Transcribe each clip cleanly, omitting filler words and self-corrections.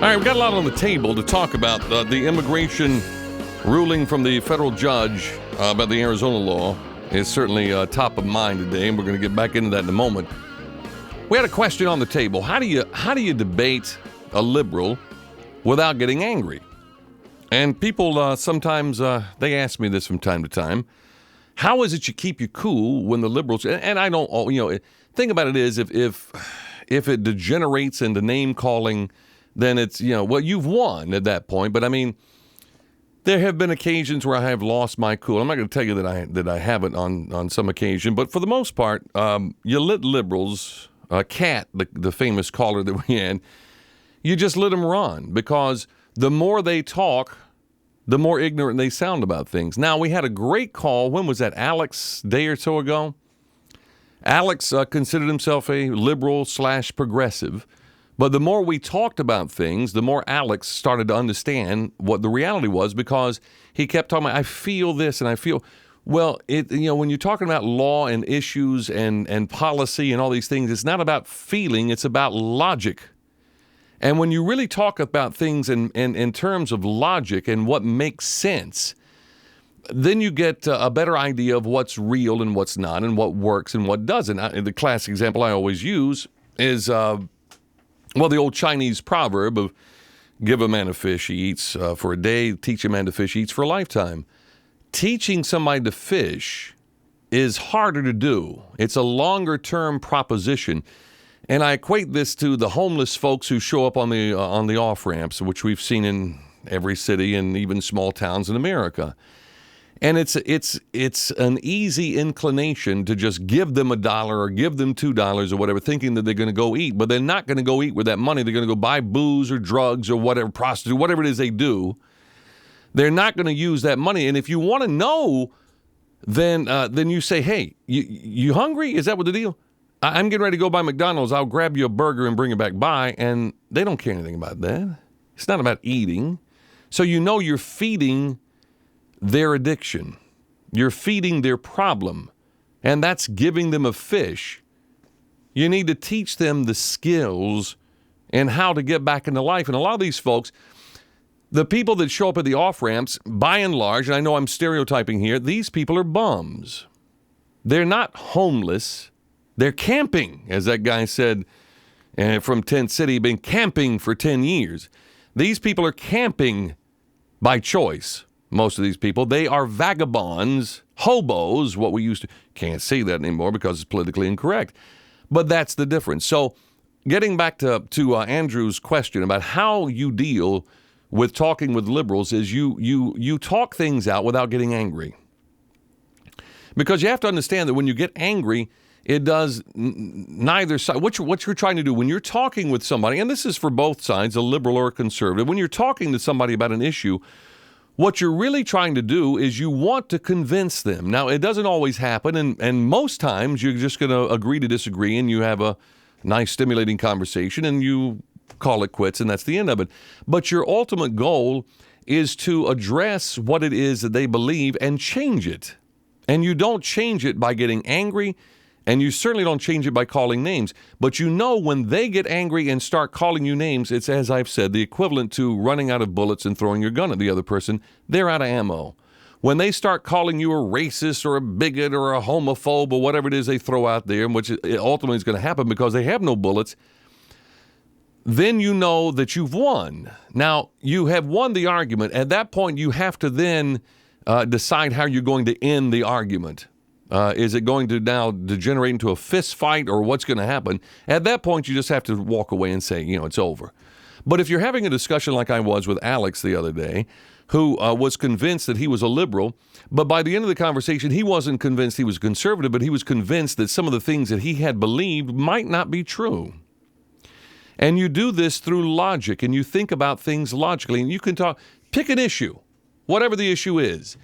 All right, we've got a lot on the table to talk about. The immigration ruling from the federal judge about the Arizona law is certainly top of mind today, and we're going to get back into that in a moment. We had a question on the table. How do you debate a liberal without getting angry? And people sometimes, they ask me this from time to time. How is it you keep you cool when the liberals, and I don't, thing about it is if it degenerates into name calling, then it's, you've won at that point. But I mean, there have been occasions where I have lost my cool. I'm not going to tell you that I haven't on some occasion, but for the most part, you let liberals, Cat, the famous caller that we had, you just let them run, because the more they talk, the more ignorant they sound about things. Now, we had a great call. When was that? Alex, a day or so ago? Alex considered himself a liberal/progressive. But the more we talked about things, the more Alex started to understand what the reality was, because he kept talking about, I feel this and I feel, well, when you're talking about law and issues and policy and all these things, it's not about feeling, it's about logic. And when you really talk about things in terms of logic and what makes sense, then you get a better idea of what's real and what's not, and what works and what doesn't. The classic example I always use is, the old Chinese proverb of give a man a fish, he eats for a day, teach a man to fish, he eats for a lifetime. Teaching somebody to fish is harder to do. It's a longer-term proposition. And I equate this to the homeless folks who show up on the off-ramps, which we've seen in every city and even small towns in America. And it's an easy inclination to just give them $1 or give them $2 or whatever, thinking that they're going to go eat. But they're not going to go eat with that money. They're going to go buy booze or drugs or whatever, prostitute, whatever it is they do. They're not going to use that money. And if you want to know, then you say, hey, you hungry? Is that what the deal? I'm getting ready to go buy McDonald's. I'll grab you a burger and bring it back by. And they don't care anything about that. It's not about eating. So you're feeding their addiction. You're feeding their problem. And that's giving them a fish. You need to teach them the skills and how to get back into life. And a lot of these folks, the people that show up at the off-ramps, by and large, and I know I'm stereotyping here, these people are bums. They're not homeless. They're camping, as that guy said from Tent City, been camping for 10 years. These people are camping by choice. Most of these people, they are vagabonds, hobos, what we used to, can't say that anymore because it's politically incorrect. But that's the difference. So getting back to Andrew's question about how you deal with talking with liberals is you talk things out without getting angry. Because you have to understand that when you get angry, it does neither side. What you're trying to do when you're talking with somebody, and this is for both sides, a liberal or a conservative, when you're talking to somebody about an issue, what you're really trying to do is you want to convince them. Now, it doesn't always happen, and most times you're just going to agree to disagree, and you have a nice, stimulating conversation, and you call it quits, and that's the end of it. But your ultimate goal is to address what it is that they believe and change it. And you don't change it by getting angry, and you certainly don't change it by calling names. But when they get angry and start calling you names, it's, as I've said, the equivalent to running out of bullets and throwing your gun at the other person. They're out of ammo. When they start calling you a racist or a bigot or a homophobe or whatever it is they throw out there, which ultimately is going to happen because they have no bullets, then you know that you've won. Now, you have won the argument. At that point, you have to then decide how you're going to end the argument. Is it going to now degenerate into a fist fight, or what's going to happen? At that point, you just have to walk away and say, it's over. But if you're having a discussion like I was with Alex the other day, who was convinced that he was a liberal, but by the end of the conversation, he wasn't convinced he was conservative, but he was convinced that some of the things that he had believed might not be true. And you do this through logic, and you think about things logically, and you can pick an issue, whatever the issue is.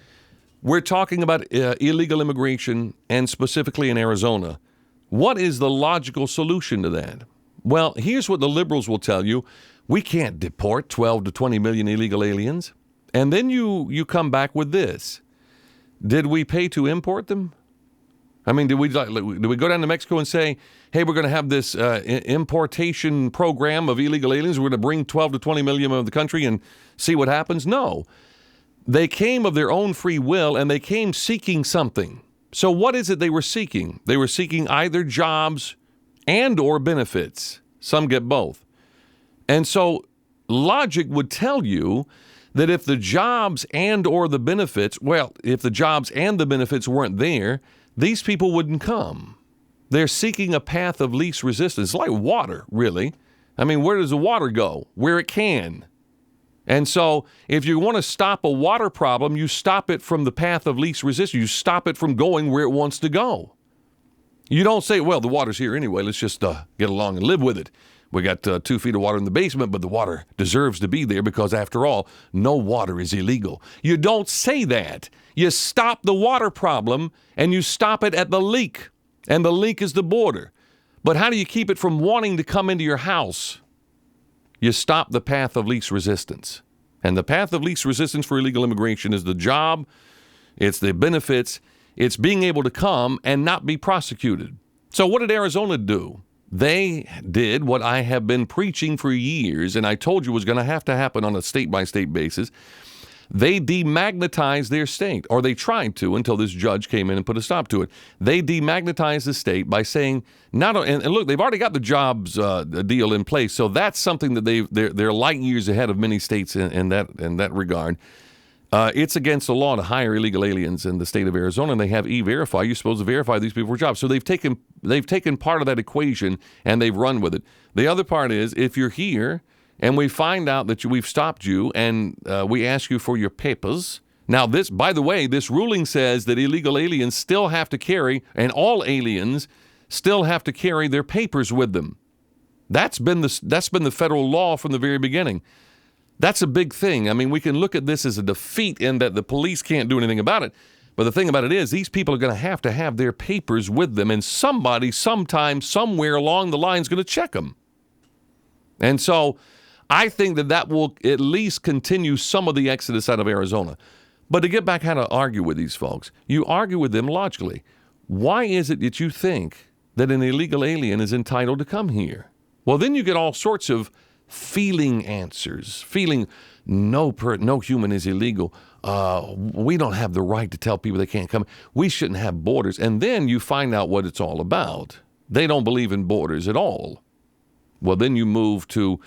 We're talking about illegal immigration, and specifically in Arizona. What is the logical solution to that? Well, here's what the liberals will tell you. We can't deport 12 to 20 million illegal aliens. And then you come back with this. Did we pay to import them? I mean, do we go down to Mexico and say, hey, we're going to have this importation program of illegal aliens. We're going to bring 12 to 20 million of the country and see what happens? No. They came of their own free will, and they came seeking something. So what is it they were seeking? They were seeking either jobs and or benefits. Some get both. And so logic would tell you that if the jobs and or the benefits, if the jobs and the benefits weren't there, these people wouldn't come. They're seeking a path of least resistance. It's like water, really. I mean, where does the water go? Where it can. And so if you want to stop a water problem, you stop it from the path of least resistance. You stop it from going where it wants to go. You don't say, well, the water's here anyway. Let's just get along and live with it. We got 2 feet of water in the basement, but the water deserves to be there because, after all, no water is illegal. You don't say that. You stop the water problem, and you stop it at the leak. And the leak is the border. But how do you keep it from wanting to come into your house? You stop the path of least resistance. And the path of least resistance for illegal immigration is the job, it's the benefits, it's being able to come and not be prosecuted. So what did Arizona do? They did what I have been preaching for years, and I told you was going to happen on a state-by-state basis. They demagnetized their state, or they tried to until this judge came in and put a stop to it. They demagnetized the state by saying, and look, they've already got the jobs deal in place, so that's something that they're light years ahead of many states in that regard. It's against the law to hire illegal aliens in the state of Arizona, and they have E-Verify. You're supposed to verify these people for jobs. So they've taken part of that equation, and they've run with it. The other part is, if you're here and we find out that we've stopped you and we ask you for your papers. Now, this, by the way, this ruling says that illegal aliens still have to carry, and all aliens still have to carry their papers with them. That's been the federal law from the very beginning. That's a big thing. I mean, we can look at this as a defeat in that the police can't do anything about it. But the thing about it is, these people are going to have their papers with them, and somebody, sometime, somewhere along the line is going to check them. And so I think that will at least continue some of the exodus out of Arizona. But to get back how to argue with these folks, you argue with them logically. Why is it that you think that an illegal alien is entitled to come here? Well, then you get all sorts of feeling answers, no human is illegal. We don't have the right to tell people they can't come. We shouldn't have borders. And then you find out what it's all about. They don't believe in borders at all. Well, then you move to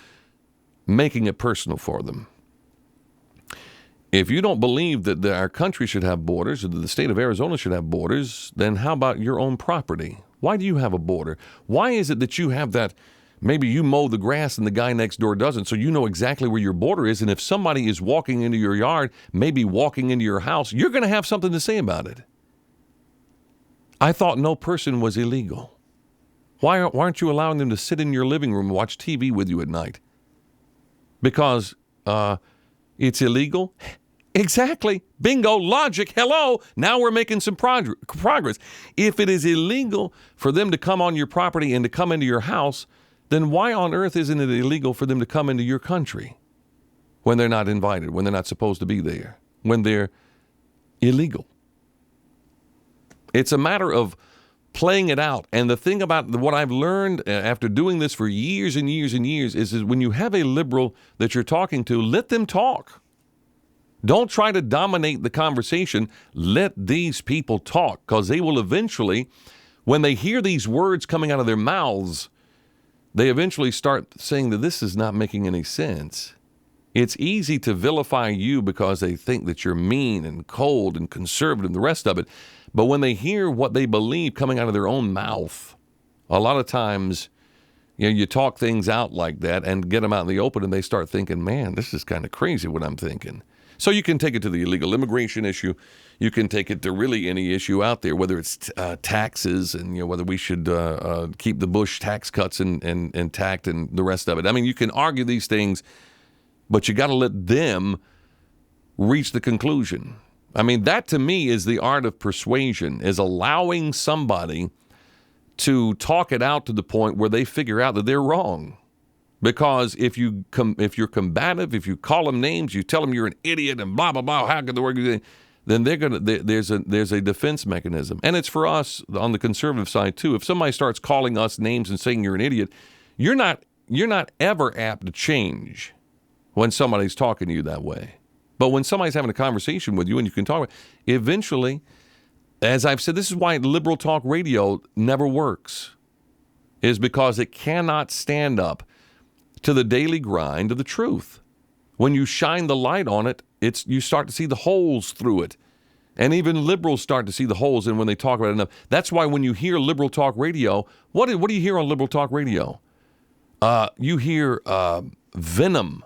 making it personal for them. If you don't believe that our country should have borders, or that the state of Arizona should have borders, then how about your own property? Why do you have a border? Why is it that you have that? Maybe you mow the grass and the guy next door doesn't, so you know exactly where your border is. And if somebody is walking into your yard, maybe walking into your house, you're going to have something to say about it. I thought no person was illegal. Why aren't you allowing them to sit in your living room and watch TV with you at night? Because it's illegal? Exactly. Bingo. Logic. Hello. Now we're making some progress. If it is illegal for them to come on your property and to come into your house, then why on earth isn't it illegal for them to come into your country when they're not invited, when they're not supposed to be there, when they're illegal? It's a matter of playing it out. And the thing about what I've learned after doing this for years and years and years is when you have a liberal that you're talking to, let them talk. Don't try to dominate the conversation. Let these people talk, because they will eventually, when they hear these words coming out of their mouths, they eventually start saying that this is not making any sense. It's easy to vilify you because they think that you're mean and cold and conservative and the rest of it. But when they hear what they believe coming out of their own mouth, a lot of times, you talk things out like that and get them out in the open, and they start thinking, man, this is kind of crazy what I'm thinking. So you can take it to the illegal immigration issue. You can take it to really any issue out there, whether it's taxes and whether we should keep the Bush tax cuts intact and the rest of it. I mean, you can argue these things, but you got to let them reach the conclusion. I mean, that to me is the art of persuasion, is allowing somebody to talk it out to the point where they figure out that they're wrong. Because if you're combative, if you call them names, you tell them you're an idiot and blah, blah, blah, how could the word, then there's a defense mechanism. And it's for us on the conservative side too. If somebody starts calling us names and saying you're an idiot, you're not ever apt to change when somebody's talking to you that way. But when somebody's having a conversation with you and you can talk, eventually, as I've said, this is why liberal talk radio never works, is because it cannot stand up to the daily grind of the truth. When you shine the light on it, you start to see the holes through it. And even liberals start to see the holes in when they talk about it enough. That's why when you hear liberal talk radio, what do you hear on liberal talk radio? You hear venom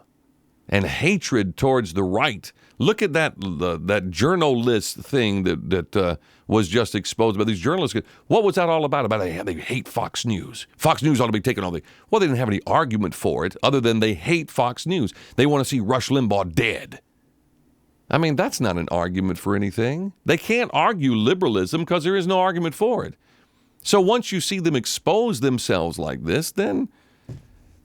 and hatred towards the right. Look at that journalist thing that was just exposed by these journalists. What was that all about? About they hate Fox News. Fox News ought to be taken all the. Well, they didn't have any argument for it other than they hate Fox News. They want to see Rush Limbaugh dead. I mean, that's not an argument for anything. They can't argue liberalism because there is no argument for it. So once you see them expose themselves like this, then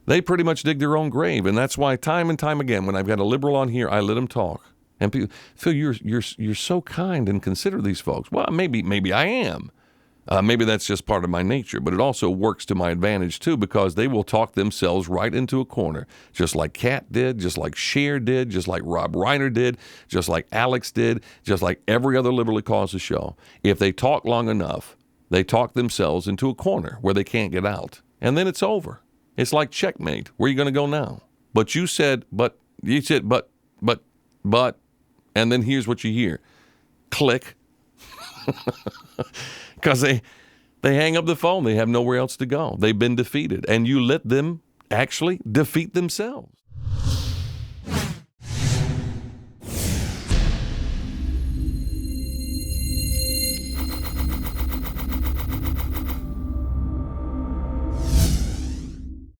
they pretty much dig their own grave. And that's why time and time again, when I've got a liberal on here, I let them talk. And people, Phil, you're so kind and consider these folks. Well, maybe I am. Maybe that's just part of my nature, but it also works to my advantage too, because they will talk themselves right into a corner, just like Kat did, just like Cher did, just like Rob Reiner did, just like Alex did, just like every other liberal that calls the show. If they talk long enough, they talk themselves into a corner where they can't get out, and then it's over. It's like checkmate. Where are you going to go now? But you said, but, and then here's what you hear. Click. Because they hang up the phone. They have nowhere else to go. They've been defeated. And you let them actually defeat themselves.